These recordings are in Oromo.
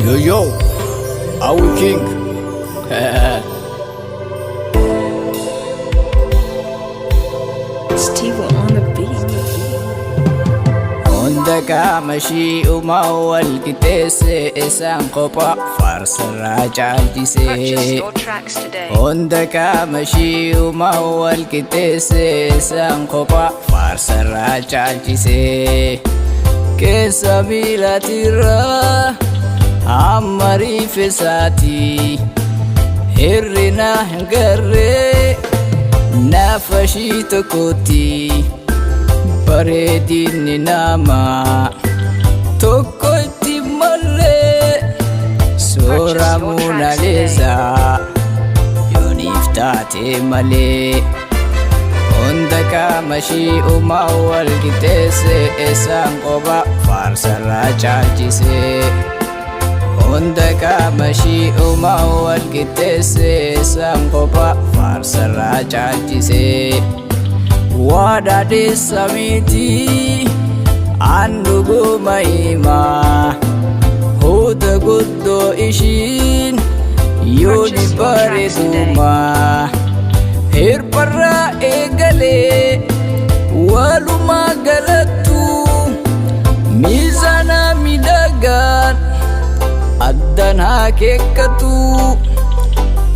Yo yo, our king. Steve on the beat. Ondaka mashi umawal kitese esan kopa farsa raja Purchase jise. your tracks today. Ondaka mashi umawal kitese esan kopa farsa raja jise. Kesa milatira amari fesati hirrina hengare nafashi tokoti bareedinni nama tokko itti malee suura Mona Lisa yooniif taate malee hunda qaamashii uumaa wal qixxeesse isaan qofa faarsarraa caalchise hunda qaamashii uumaa wal qixxeesse isaan qofa faarsarraa caalchise Wadade samiti andugu maima Hoda guddo ishin yoni bareduma Hirparra egale waluma galatu Mizana midagan addan hakekatu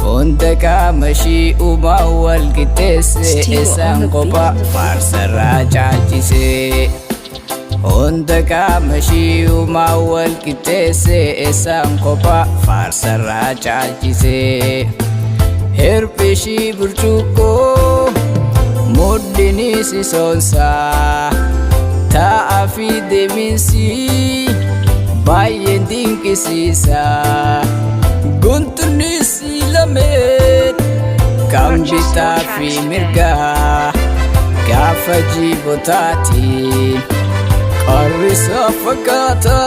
Hunda qaamashii uumaa wal qixxeesse isaan qofa faarsarraa caalchise Hunda qaamashii uumaa wal qixxeesse isaan qofa faarsarraa caalchise Hirphishii burcuqqoo muddini sisoonsaa taa'aa fi deeminsi baay'een dinqisiisaa Guntunni silamet kan bitaa fi mirgaa gaafa jibbootatiin qarrisa fakkaata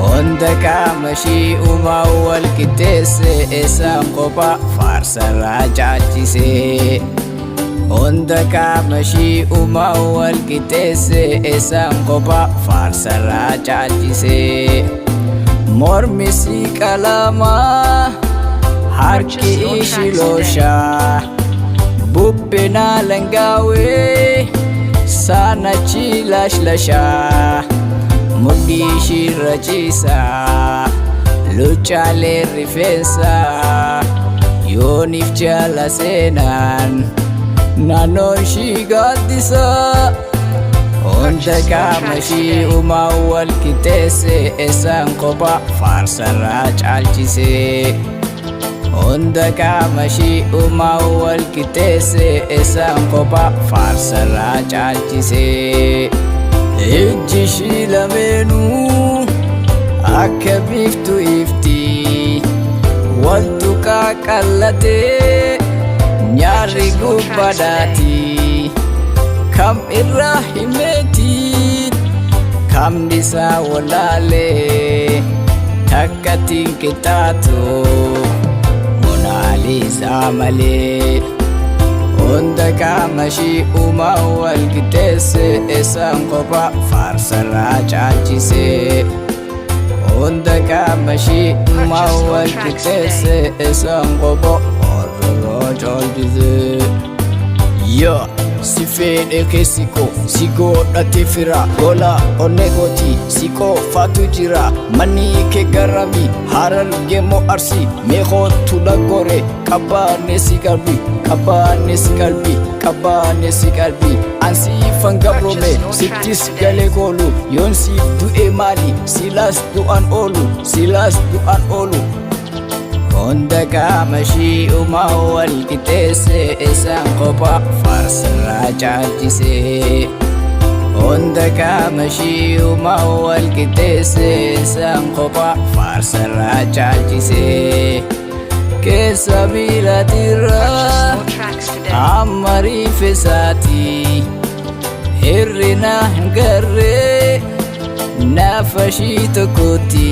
hunda qaamashii uumaa wal qixxeesse isaan qofa faarsarraa caalchise hunda qaamashii uumaa wal qixxeesse isaan qofa faarsarraa caalchise Mormisi kalama harki ishilosha Bubbina langawe sana chilashlasha Muddi shirrachisa luchale rifensa Yoonif jala seenan nanon shigaddisa Hunda qaamashii uumaa wal qixxeesse isaan qofa faarsarraa caalchise Hunda qaamashii uumaa wal qixxeesse isaan qofa faarsarraa caalchise Ijji ishii lameenuu akka biiftuu ifti Wantu qaqallatee nyaarri gubbadhaati Kam irra himeetiin kam dhisaa walaalee takkatiin qixxaatu Mona Lisa malee hunda qaamashii uumaa wal qixxeesse isaan qofa faarsarraa caalchise hunda qaamashii uumaa wal qixxeesse isaan qofa faarsarraa caalchise Yo Si fedhe keessiko si godhate fira gola onnegooti si qofaatu jira manni kee garami harar geemmoo arsi meeqootu dhagore qabaanne si qalbi qabaanne si qalbi qabaanne si qalbi ansi fangabrome sittis galee koolu yoon siif du'e maali silaas du'an oolu Hunda qaamashii uumaa wal qixxeesse isaan qofa faarsarraa caalchise Hunda qaamashii uumaa wal qixxeesse isaan qofa faarsarraa caalchise Keessa miilatirraa amma riifesaati hirrina hingarree nafashii tokkotti